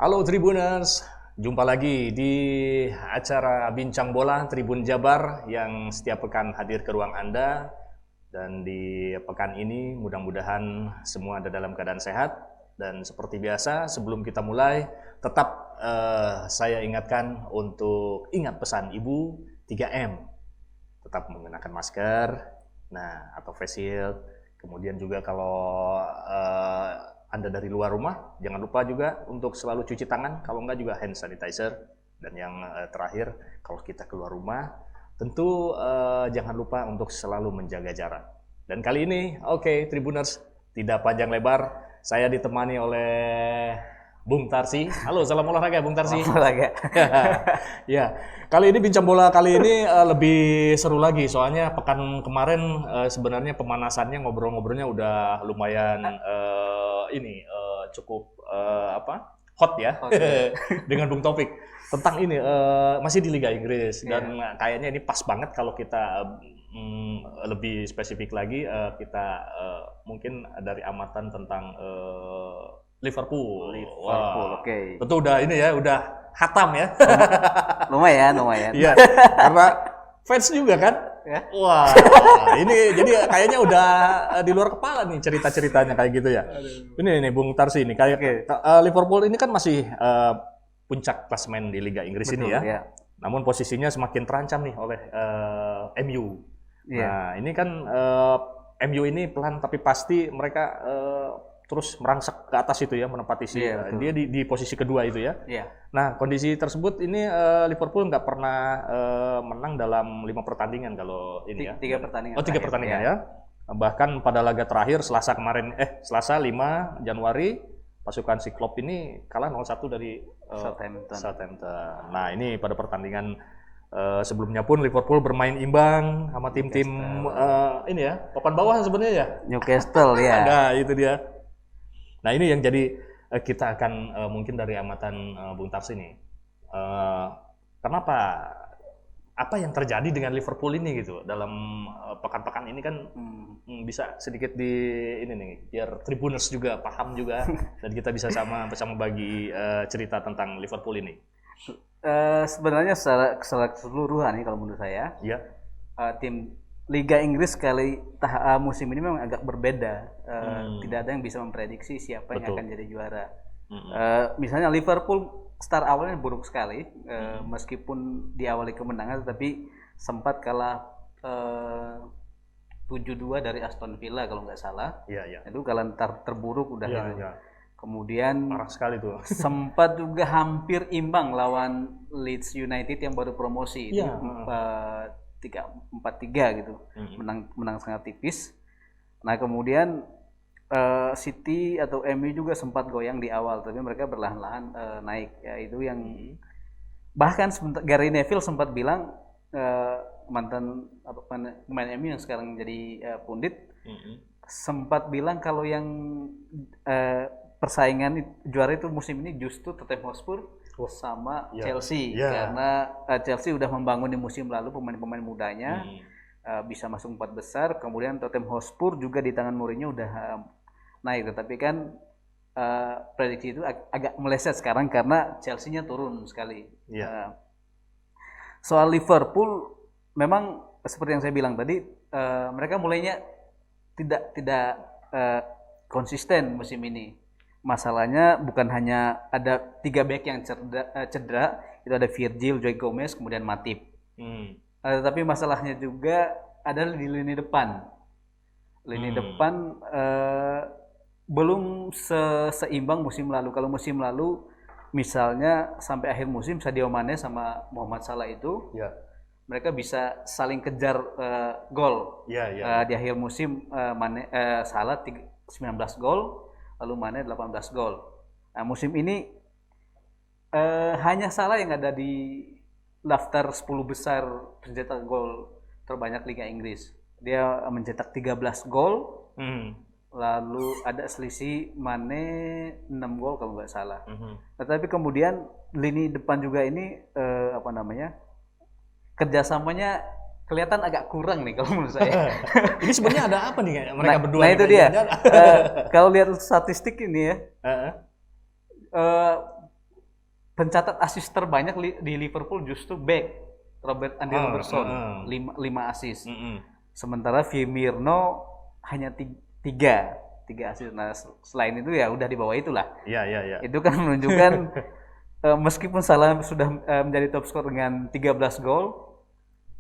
Halo Tribuners, jumpa lagi di acara Bincang Bola Tribun Jabar yang setiap pekan hadir ke ruang Anda. Dan di pekan ini mudah-mudahan semua ada dalam keadaan sehat. Dan seperti biasa sebelum kita mulai, tetap saya ingatkan untuk ingat pesan Ibu 3M. Tetap menggunakan masker, atau face shield. Kemudian juga kalau Anda dari luar rumah, jangan lupa juga untuk selalu cuci tangan, kalau enggak juga hand sanitizer. Dan yang terakhir, kalau kita keluar rumah, tentu jangan lupa untuk selalu menjaga jarak. Dan kali ini, Tribuners, tidak panjang lebar, saya ditemani oleh Bung Tarsi. Halo, salam olahraga Bung Tarsi. Salam olahraga. Ya, kali ini Bincang Bola kali ini lebih seru lagi, soalnya pekan kemarin sebenarnya pemanasannya ngobrol-ngobrolnya udah lumayan cukup hot ya, dengan Bung Taufik tentang ini masih di Liga Inggris dan kayaknya ini pas banget kalau kita lebih spesifik lagi kita mungkin dari amatan tentang Liverpool. Oke. Tentu udah ini ya, udah hatam ya. Lumayan. Iya, karena fans juga kan. Ya. Wah, ini jadi kayaknya udah di luar kepala nih cerita-ceritanya kayak gitu ya. Ini Bung Tarsi ini kayak Liverpool ini kan masih puncak klasemen di Liga Inggris. Betul, ini ya. Ya. Namun posisinya semakin terancam nih oleh MU. Ya. Nah, ini kan MU ini pelan tapi pasti mereka terus merangsek ke atas itu ya, menempati dia di posisi kedua itu ya. Yeah. Nah, kondisi tersebut ini Liverpool nggak pernah menang dalam 5 pertandingan kalau ini ya. 3 pertandingan. Oh, 3 pertandingan ya. Bahkan pada laga terakhir Selasa 5 Januari pasukan si Klopp ini kalah 0-1 dari Southampton. Nah, ini pada pertandingan sebelumnya pun Liverpool bermain imbang sama tim-tim ini ya, papan bawah sebenarnya ya. Newcastle ya. Nah, itu dia. Nah, ini yang jadi kita akan mungkin dari amatan Bung Tarsi nih. Kenapa? Apa yang terjadi dengan Liverpool ini gitu dalam pekan-pekan ini kan bisa sedikit di ini nih, biar Tribuners juga paham juga dan kita bisa sama bagi cerita tentang Liverpool ini. Sebenarnya secara keseluruhan nih kalau menurut saya, tim Liga Inggris musim ini memang agak berbeda. Tidak ada yang bisa memprediksi siapa yang akan jadi juara. Misalnya Liverpool start awalnya buruk sekali, meskipun diawali kemenangan, tetapi sempat kalah 7-2 dari Aston Villa kalau nggak salah. Itu kalahan terburuk udah itu. Kemudian parah sekali tuh. Sempat juga hampir imbang lawan Leeds United yang baru promosi. 4-3 gitu, menang sangat tipis. Nah, kemudian City atau MU juga sempat goyang di awal, tapi mereka perlahan-lahan naik. Ya, itu yang bahkan Gary Neville sempat bilang, mantan pemain MU yang sekarang jadi pundit, sempat bilang kalau yang persaingan juara itu musim ini justru Tottenham Hotspur sama Chelsea, karena Chelsea udah membangun di musim lalu pemain-pemain mudanya, bisa masuk 4 besar. Kemudian Tottenham Hotspur juga di tangan Mourinho udah naik, tetapi kan prediksi itu agak meleset sekarang karena Chelsea-nya turun sekali. Soal Liverpool, memang seperti yang saya bilang tadi, mereka mulainya tidak konsisten musim ini. Masalahnya bukan hanya ada 3 back yang cedera, itu ada Virgil, Joe Gomez, kemudian Matip. Tapi masalahnya juga ada di lini depan. Lini depan belum seimbang musim lalu. Kalau musim lalu, misalnya sampai akhir musim Sadio Mane sama Mohamed Salah itu, mereka bisa saling kejar gol. Di akhir musim Salah 19 gol. Lalu Mane 18 gol. Nah, musim ini hanya Salah yang ada di daftar 10 besar pencetak gol terbanyak Liga Inggris. Dia mencetak 13 gol. Lalu ada selisih Mane 6 gol kalau nggak salah. Tetapi kemudian lini depan juga ini kerjasamanya kelihatan agak kurang nih kalau menurut saya. Ini sebenarnya ada apa nih mereka berdua? Nah itu dia. Kalau lihat statistik ini ya, pencatat assist terbanyak di Liverpool justru back Andy Robertson 5 assist. Sementara Firmino hanya 3 assist. Nah, selain itu ya udah di bawah itulah. Iya. Itu kan menunjukkan meskipun Salah sudah menjadi top skor dengan 13 gol,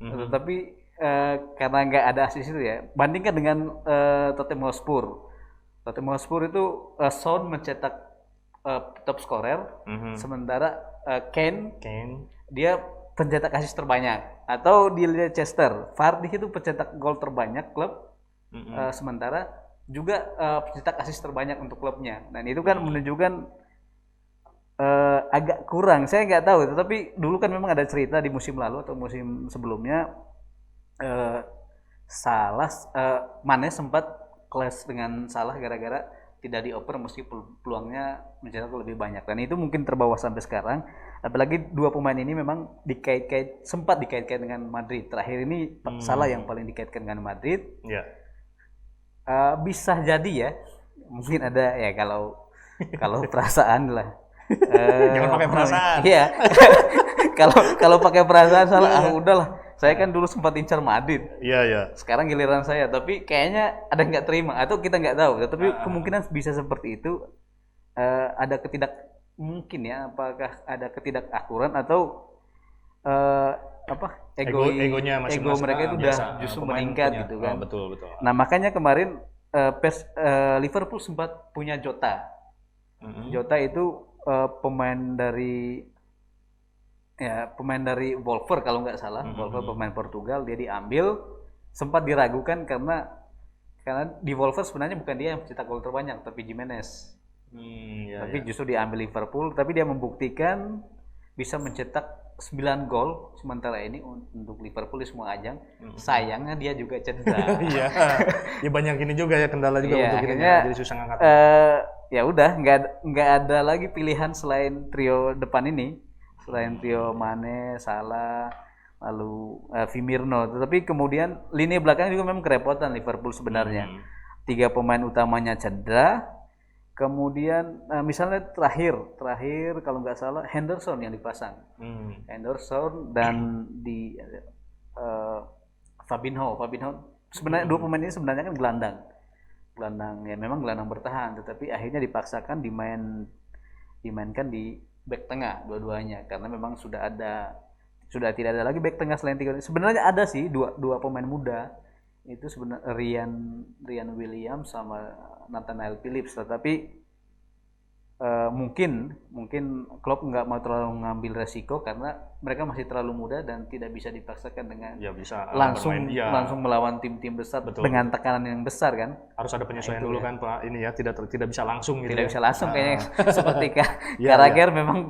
tetapi karena nggak ada assist itu ya. Bandingkan dengan Tottenham Hotspur. Tottenham Hotspur itu Son mencetak top scorer, sementara Kane dia pencetak assist terbanyak. Atau di Leicester, Vardy itu pencetak gol terbanyak klub, sementara juga pencetak assist terbanyak untuk klubnya. Dan itu kan menunjukkan agak kurang. Saya nggak tahu, tetapi dulu kan memang ada cerita di musim lalu atau musim sebelumnya Mane sempat clash dengan Salah gara-gara tidak dioper meski peluangnya mencetak lebih banyak, dan itu mungkin terbawa sampai sekarang. Apalagi dua pemain ini memang sempat dikait-kaitkan dengan Madrid. Terakhir ini Salah yang paling dikaitkan dengan Madrid. Bisa jadi ya, mungkin ada ya kalau perasaan lah. Jangan pakai perasaan. Iya. kalau pakai perasaan Salah, udahlah. Saya kan dulu sempat incar Madrid. Iya. Sekarang giliran saya, tapi kayaknya ada nggak terima atau kita nggak tahu. Tapi kemungkinan bisa seperti itu. Ada mungkin ya, apakah ada ketidakakuran atau ego mereka itu udah justru meningkat gitu kan. Betul. Nah, makanya kemarin Liverpool sempat punya Jota. Jota itu pemain dari Wolver kalau nggak salah. Wolver pemain Portugal, dia diambil, sempat diragukan karena di Wolver sebenarnya bukan dia yang mencetak gol terbanyak, tapi Jimenez. Tapi justru diambil Liverpool, tapi dia membuktikan bisa mencetak 9 gol sementara ini untuk Liverpool di semua ajang. Sayangnya dia juga cedera. Iya. Ya banyak ini juga ya, kendala juga untuk akhirnya, jadi susah ngangkat. Ya udah, nggak ada lagi pilihan selain trio depan ini. Selain trio Mane, Salah, lalu Firmino. Tetapi kemudian lini belakang juga memang kerepotan Liverpool sebenarnya. 3 pemain utamanya cedera. Kemudian misalnya terakhir kalau nggak salah Henderson yang dipasang. Henderson dan di Fabinho. Sebenarnya 2 pemain ini sebenarnya kan gelandang ya, memang gelandang bertahan, tetapi akhirnya dipaksakan dimainkan di back tengah dua-duanya karena memang sudah tidak ada lagi back tengah selain 3. Sebenarnya ada sih dua pemain muda itu sebenarnya Ryan Williams sama Nathaniel Phillips, tetapi mungkin Klopp nggak mau terlalu ngambil resiko karena mereka masih terlalu muda dan tidak bisa dipaksakan dengan langsung melawan tim-tim besar. Betul. Dengan tekanan yang besar kan. Harus ada penyesuaian dulu kan Pak, ini ya tidak bisa langsung gitu. Tidak bisa langsung kayaknya seperti Carragher memang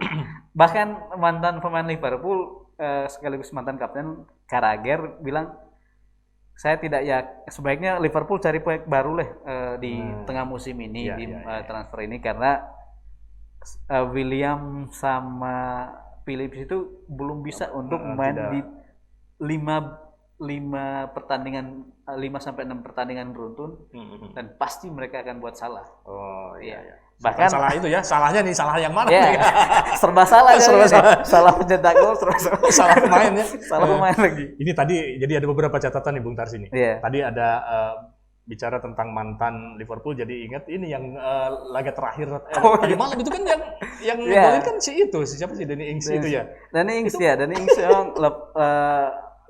bahkan mantan pemain Liverpool sekaligus mantan kapten Carragher bilang, saya tidak sebaiknya Liverpool cari proyek baru di tengah musim ini transfer ini karena William sama Phillips itu belum bisa untuk main di 5 pertandingan 5 sampai 6 pertandingan beruntun dan pasti mereka akan buat salah. Oh iya. Bahkan salah itu ya, salahnya nih, salah yang mana? Serba salah kan. Salah pencetak gol, salah pemain ya. Salah pemain lagi. Ini tadi jadi ada beberapa catatan nih Bung Tars ini. Tadi ada bicara tentang mantan Liverpool, jadi ingat ini yang laga terakhir tadi malam itu kan yang golin kan siapa sih Danny Ings itu ya. Danny Ings yang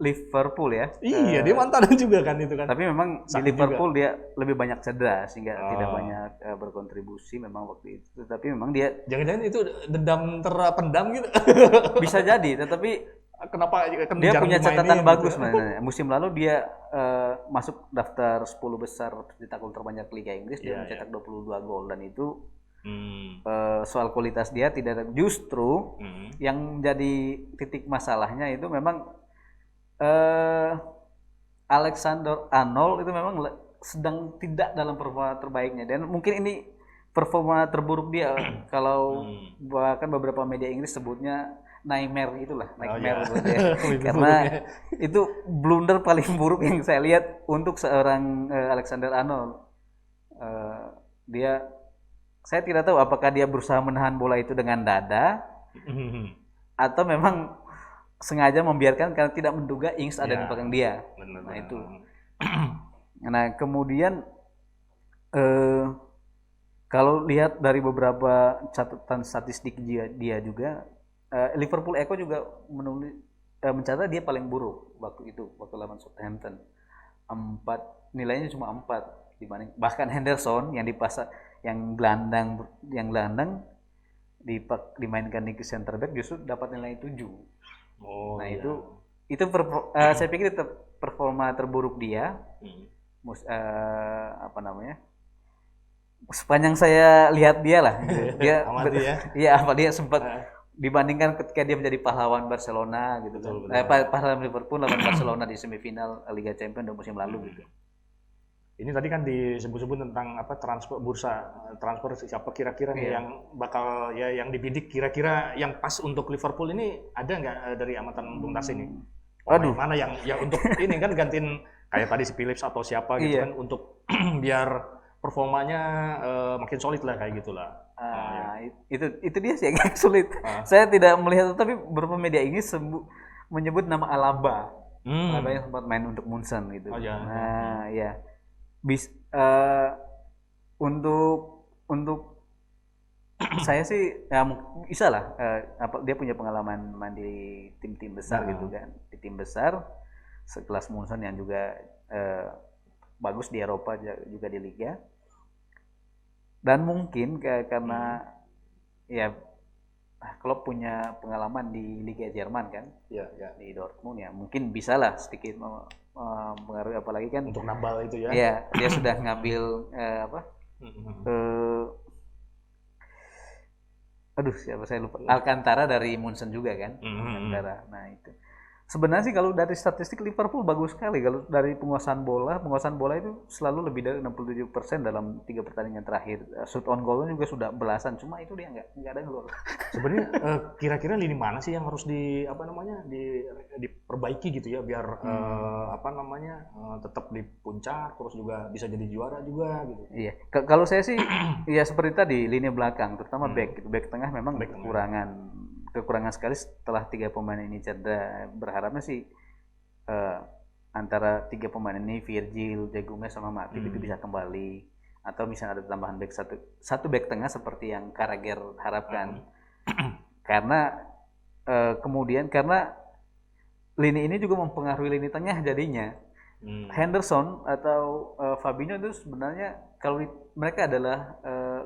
Liverpool ya. Iya, dia mantan juga kan itu kan. Tapi memang di Liverpool juga dia lebih banyak cedera sehingga tidak banyak berkontribusi memang waktu itu. Tapi memang dia jangan-jangan itu dendam terpendam gitu. Bisa jadi, tetapi kenapa dia punya catatan bagus sebenarnya. Musim lalu dia masuk daftar 10 besar pencetak gol terbanyak Liga Inggris, dia mencetak 22 gol, dan itu soal kualitas dia tidak ada. Justru yang jadi titik masalahnya itu memang Alexander-Arnold itu memang sedang tidak dalam performa terbaiknya, dan mungkin ini performa terburuk dia. Kalau bahkan beberapa media Inggris sebutnya nightmare karena itu blunder paling buruk yang saya lihat untuk seorang Alexander-Arnold. Saya tidak tahu apakah dia berusaha menahan bola itu dengan dada Atau memang sengaja membiarkan karena tidak menduga Ings ada di belakang dia. Bener. Nah itu. Nah kemudian kalau lihat dari beberapa catatan statistik dia juga, Liverpool Echo juga mencatat dia paling buruk waktu lawan Southampton. Nilainya cuma 4 dibanding bahkan Henderson yang dipasang yang gelandang dimainkan di center back justru dapat nilai 7. Nah itu saya pikir itu performa terburuk dia. Sepanjang saya lihat dia lah, dia dia sempat dibandingkan ketika dia menjadi pahlawan Barcelona gitu kan. Pahlawan Liverpool lawan Barcelona di semifinal Liga Champions musim lalu gitu. Ini tadi kan disebut-sebut tentang bursa transfer siapa kira-kira nih yang bakal yang dibidik kira-kira yang pas untuk Liverpool ini ada nggak dari amatan Bung Tas ini? Mana yang untuk ini kan gantiin kayak tadi si Phillips atau siapa gitu kan untuk biar performanya makin solid lah kayak gitulah. Itu dia sih yang sulit. Saya tidak melihat tapi beberapa media ini menyebut nama Alaba. Alaba yang sempat main untuk Munchen gitu. Untuk saya sih ya bisa lah dia punya pengalaman main di tim-tim besar gitu kan, di tim besar sekelas Munchen yang juga bagus di Eropa juga di Liga, dan mungkin karena ya Klopp punya pengalaman di Liga Jerman kan, di Dortmund ya mungkin bisa lah sedikit mempengaruhi, apalagi kan untuk nambal itu ya. Iya, dia sudah ngambil siapa saya lupa. Alcantara dari Munchen juga kan. Alcantara. Nah, itu. Sebenarnya sih kalau dari statistik Liverpool bagus sekali. Kalau dari penguasaan bola itu selalu lebih dari 67% dalam 3 pertandingan terakhir. Shoot on goal juga sudah belasan, cuma itu dia nggak ada gol. Sebenarnya kira-kira lini mana sih yang harus diperbaiki gitu ya biar tetap di puncak terus juga bisa jadi juara juga gitu. Iya. Kalau saya sih ya seperti tadi lini belakang terutama back tengah memang kekurangan sekali setelah 3 pemain ini cedera. Berharapnya sih antara 3 pemain ini Virgil, Diego Gomez sama Matip itu bisa kembali, atau misalnya ada tambahan back satu back tengah seperti yang Carragher harapkan. Karena karena lini ini juga mempengaruhi lini tengah jadinya. Henderson atau Fabinho itu sebenarnya kalau mereka adalah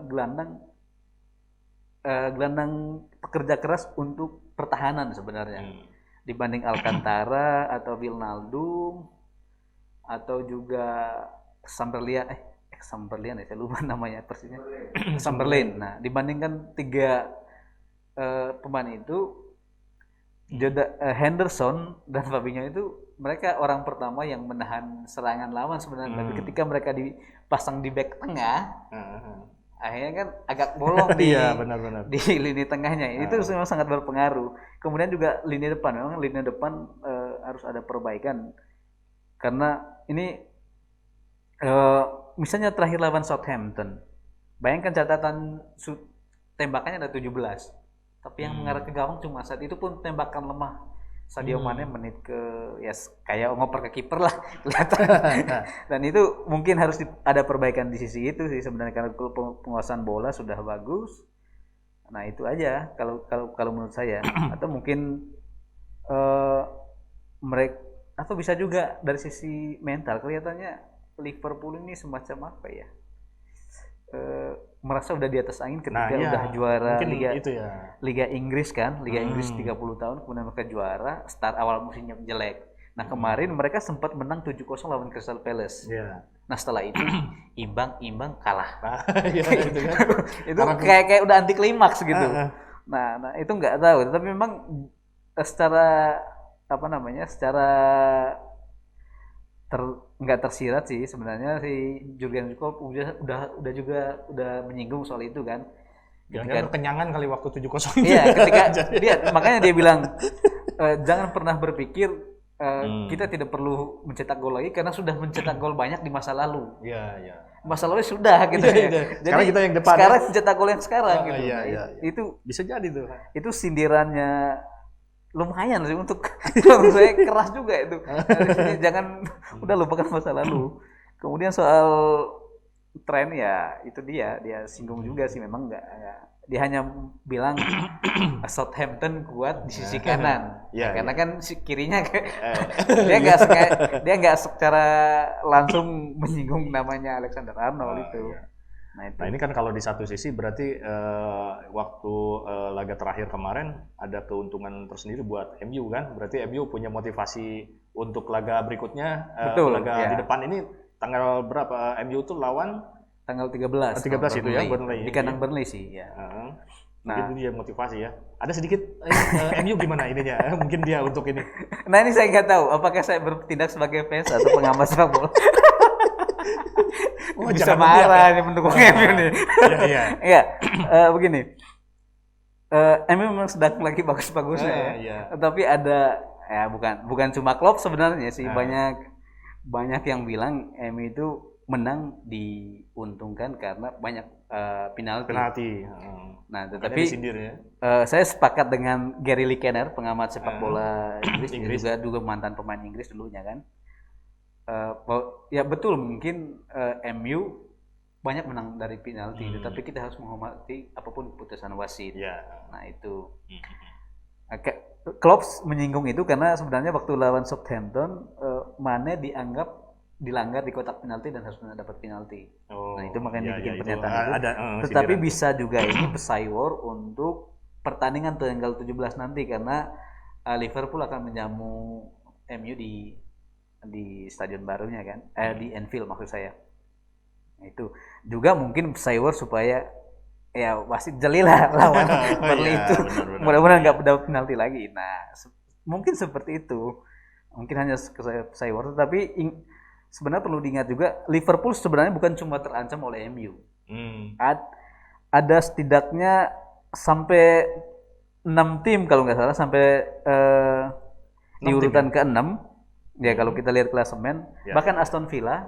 gelandang pekerja keras untuk pertahanan sebenarnya, dibanding Alcantara atau Wijnaldum atau juga Chamberlain saya lupa namanya persisnya. Chamberlain. Nah, dibandingkan 3 pemain itu, Henderson dan Fabinho itu mereka orang pertama yang menahan serangan lawan sebenarnya. Tapi ketika mereka dipasang di back tengah, akhirnya kan agak bolong di lini tengahnya. Itu memang sangat berpengaruh. Kemudian juga lini depan harus ada perbaikan, karena ini misalnya terakhir lawan Southampton, bayangkan catatan tembakannya ada 17, tapi yang mengarah ke gawang cuma saat itu pun tembakan lemah. Sadio Mane menit kayak ngoper ke kiper lah kelihatan. Dan itu mungkin harus ada perbaikan di sisi itu sih sebenarnya, karena penguasaan bola sudah bagus. Nah itu aja kalau menurut saya. Atau mungkin mereka, atau bisa juga dari sisi mental, kelihatannya Liverpool ini semacam apa ya, merasa udah di atas angin ketika udah juara Liga Inggris kan, Liga Inggris 30 tahun kemudian mereka juara, start awal musimnya jelek. Nah kemarin mereka sempat menang 7-0 lawan Crystal Palace. Nah setelah itu imbang kalah. Itu kayak udah anti klimaks gitu. Nah itu nggak tahu, tapi memang secara nggak tersirat sih sebenarnya si Jurgen Klopp udah menyinggung soal itu kan. Jangan kenyangan kali waktu 7-0. Iya, ketika makanya dia bilang jangan pernah berpikir kita tidak perlu mencetak gol lagi karena sudah mencetak gol banyak di masa lalu. Iya. Masa lalu sudah gitu ya. Jadi sekarang kita yang depan. Sekarang mencetak gol yang sekarang gitu. Iya. Itu bisa jadi tuh. Itu sindirannya lumayan sih untuk saya keras juga itu. Jangan udah lupakan masa lalu. Kemudian soal tren ya itu dia singgung juga sih, memang enggak. Dia hanya bilang Southampton kuat di sisi kanan, karena kan kirinya dia nggak secara langsung menyinggung namanya Alexander Arnold itu. Nah ini kan kalau di satu sisi berarti waktu laga terakhir kemarin ada keuntungan tersendiri buat MU kan, berarti MU punya motivasi untuk laga berikutnya. Betul, laga di depan ini tanggal berapa MU tuh lawan? Tanggal 13 itu ya, Burnley. Di kandang Burnley sih ya. Mungkin itu dia motivasi ya. Ada sedikit MU gimana ininya? Mungkin dia untuk ini. Nah ini saya nggak tahu apakah saya bertindak sebagai fans atau pengamat sepak bola. Bisa marah nih pendukung MU nih. Iya. Begini. MU memang sedang lagi bagus-bagusnya ya. Tapi ada bukan cuma Klopp sebenarnya sih, banyak yang bilang MU itu menang diuntungkan karena banyak penalti. Nah, tetapi saya sepakat dengan Gary Lineker, pengamat sepak bola Inggris. Juga mantan pemain Inggris dulunya kan. Ya betul, mungkin MU banyak menang dari penalti, tetapi kita harus menghormati apapun keputusan wasit. Nah itu. Klopp menyinggung itu karena sebenarnya waktu lawan Southampton, Mane dianggap dilanggar di kotak penalti dan harus dapat penalti. Nah itu makanya bikin pernyataan itu. Tetapi bisa juga ini pesaing untuk pertandingan tanggal 17 nanti, karena Liverpool akan menjamu MU di stadion barunya kan, di Anfield maksud saya. Nah, itu juga mungkin pesaing supaya ya wasit jelilah lawan Burnley itu. Mudah-mudahan nggak dapat penalti lagi. Nah mungkin seperti itu. Mungkin hanya pesaing, tapi sebenarnya perlu diingat juga Liverpool sebenarnya bukan cuma terancam oleh MU. Ada setidaknya sampai 6 tim kalau nggak salah, sampai di urutan ke-6 ya kalau kita lihat klasemen. Bahkan Aston Villa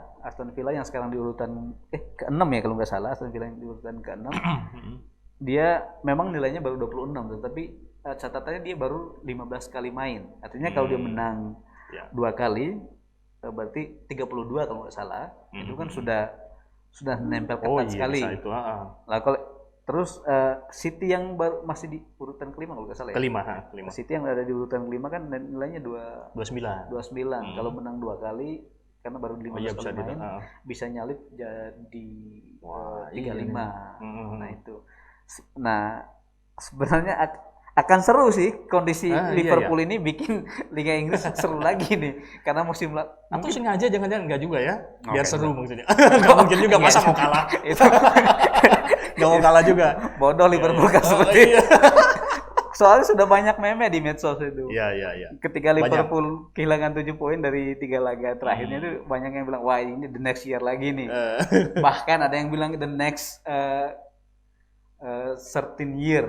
yang sekarang di urutan ke-6 ya kalau nggak salah, Aston Villa yang di urutan ke-6 dia memang nilainya baru 26, tetapi catatannya dia baru 15 kali main. Artinya kalau dia menang 2 kali berarti 32 kalau nggak salah, itu kan sudah nempel ketat sekali. Lah kalau terus City yang baru masih di urutan kelima kalau nggak salah ya. Kelima. City yang ada di urutan kelima kan nilainya 29. Kalau menang 2 kali karena baru 15 kali main, bisa nyalip jadi 35. Nah itu. Nah sebenarnya akan seru sih kondisi Liverpool ini bikin Liga Inggris seru lagi nih, karena musim atau sengaja jangan-jangan enggak juga ya, biar seru maksudnya. Enggak mungkin juga, masa mau kalah. Itu enggak mau kalah juga. Bodoh Liverpool kan seperti itu. Soalnya sudah banyak meme di medsos itu. Iya. Ketika Liverpool kehilangan 7 poin dari 3 laga terakhirnya itu banyak yang bilang wah ini the next year lagi nih. Bahkan ada yang bilang the next 13 year.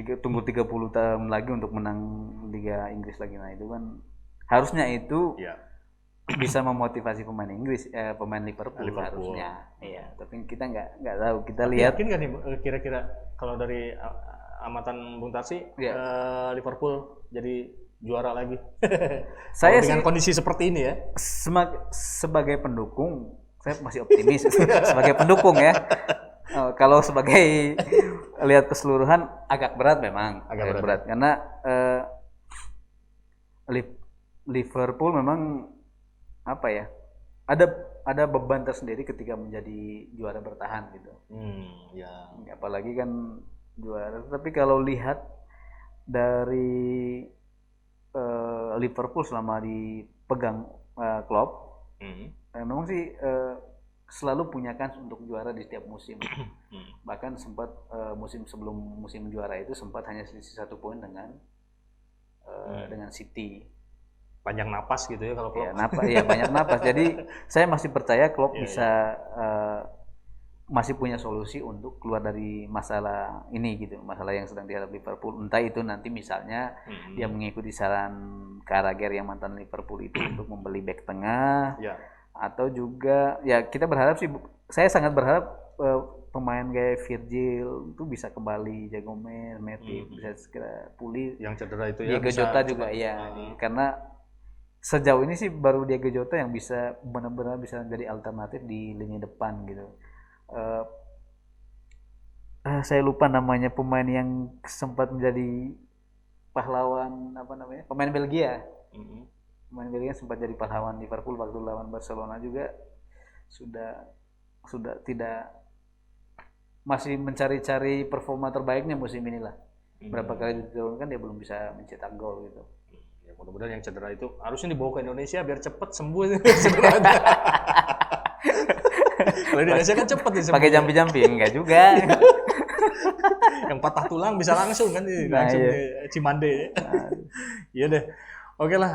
Tunggu 30 tahun lagi untuk menang Liga Inggris lagi. Nah itu kan harusnya itu bisa memotivasi pemain Inggris, pemain Liverpool harusnya. Iya, tapi kita nggak tahu. Kita lihat. Yakin nggak nih kira-kira kalau dari amatan Bung Tarsi Liverpool jadi juara lagi? Saya dengan kondisi seperti ini ya. Sebagai pendukung, saya masih optimis. Sebagai pendukung ya. Kalau sebagai lihat keseluruhan agak berat memang, agak berat karena Liverpool memang apa ya, ada beban tersendiri ketika menjadi juara bertahan gitu. Apalagi kan juara. Tapi kalau lihat dari Liverpool selama dipegang Klopp, memang sih selalu punya kans untuk juara di setiap musim. Bahkan sempat musim sebelum musim juara itu sempat hanya selisih 1 poin dengan City. Panjang napas gitu ya kalau Klopp. Banyak napas. Jadi saya masih percaya Klopp bisa masih punya solusi untuk keluar dari masalah ini gitu, masalah yang sedang dihadapi Liverpool. Entah itu nanti misalnya dia mengikuti saran Carragher yang mantan Liverpool itu untuk membeli bek tengah, atau juga ya kita berharap sih, saya sangat berharap pemain kayak Virgil itu bisa kembali, Thiago Mendes, Matip bisa segera pulih. Yang cedera itu ya. Diego Jota juga ya, karena sejauh ini sih baru Diego Jota yang bisa benar-benar bisa menjadi alternatif di lini depan gitu. Saya lupa namanya pemain yang sempat menjadi pahlawan pemain Belgia. Pemain Belgia sempat jadi pahlawan Liverpool waktu lawan Barcelona juga sudah tidak, masih mencari-cari performa terbaiknya musim inilah. Berapa kali diturunkan dia belum bisa mencetak gol gitu. Ya, mudah-mudahan yang cedera itu harusnya dibawa ke Indonesia biar cepat sembuh. Kalau di Indonesia kan cepet sih. Pakai jampi-jampi enggak juga. Yang patah tulang bisa langsung kan, langsung di Cimande. Iya deh. Oke lah,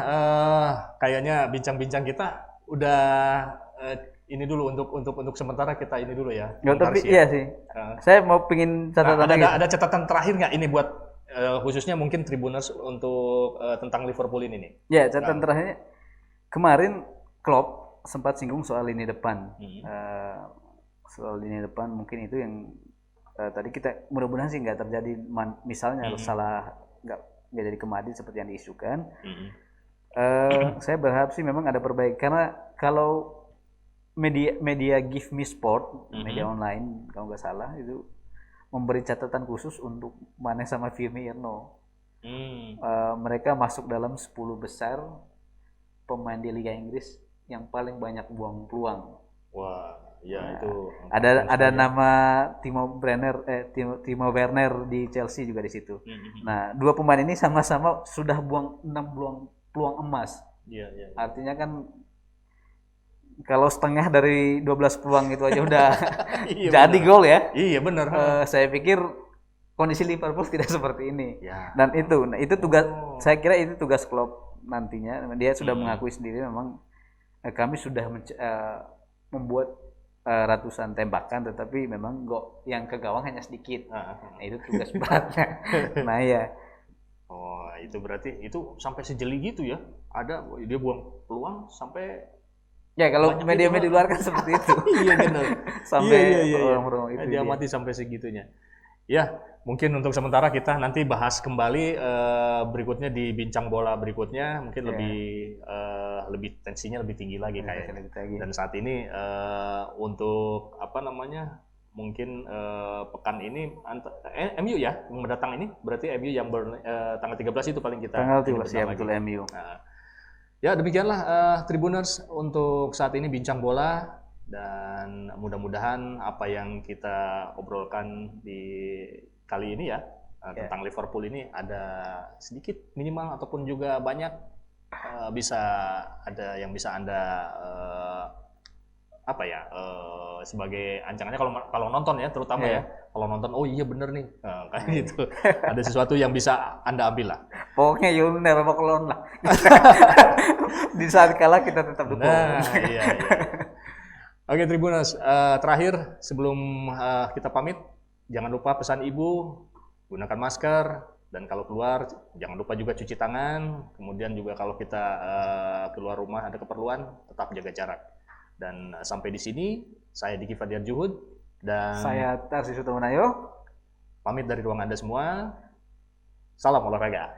kayaknya bincang-bincang kita udah ini dulu untuk sementara kita ini dulu ya. Tapi iya sih. Saya mau pingin catatan ada catatan terakhir nggak ini buat khususnya mungkin Tribuners untuk tentang Liverpool ini nih? Ya, catatan terakhirnya kemarin Klopp sempat singgung soal lini depan. Soal lini depan mungkin itu yang tadi kita mudah-mudahan sih nggak terjadi, misalnya salah nggak jadi ke Madrid seperti yang diisukan. Saya berharap sih memang ada perbaikan, karena kalau media Give Me Sport, media online kalau nggak salah itu memberi catatan khusus untuk Mane sama Firmino. Mereka masuk dalam 10 besar pemain di Liga Inggris yang paling banyak buang peluang. Wah, ya itu. Ada nama Timo Werner di Chelsea juga di situ. Nah, dua pemain ini sama-sama sudah buang 6 peluang emas. Iya. Artinya kan kalau setengah dari 12 peluang itu aja udah jadi gol ya. Iya benar. Saya pikir kondisi Liverpool tidak seperti ini. Ya. Dan itu tugas, saya kira itu tugas Klopp nantinya. Dia sudah mengakui sendiri memang kami sudah membuat ratusan tembakan, tetapi memang yang ke gawang hanya sedikit. Nah, itu tugas beratnya. Nah ya. Oh, itu berarti itu sampai sejeli gitu ya? Ada dia buang peluang sampai. Ya kalau media-media luar kan seperti itu. Iya benar. Sampai peluang itu dia mati sampai segitunya. Ya, mungkin untuk sementara kita nanti bahas kembali berikutnya di bincang bola berikutnya, mungkin lebih tensinya lebih tinggi lagi kayaknya. Dan saat ini untuk mungkin pekan ini MU ya yang mendatang ini, berarti MU yang tanggal 13 itu paling kita tanggal 13 ya betul MU. Ya demikianlah Tribuners untuk saat ini bincang bola. Dan mudah-mudahan apa yang kita obrolkan di kali ini ya tentang Liverpool ini ada sedikit minimal ataupun juga banyak bisa ada yang bisa Anda sebagai ancangannya kalau nonton ya, terutama ya kalau nonton, oh iya bener nih kayak gitu. Ada sesuatu yang bisa Anda ambil lah. Pokoknya you'll never walk alone lah. Di saat kalah kita tetap dukung. Iya. Oke Tribuners, terakhir sebelum kita pamit, jangan lupa pesan ibu, gunakan masker, dan kalau keluar jangan lupa juga cuci tangan. Kemudian juga kalau kita keluar rumah ada keperluan, tetap jaga jarak. Dan sampai di sini, saya Diki Fadiar Juhud dan saya Tarsis Utomonayo, pamit dari ruang Anda semua. Salam olahraga.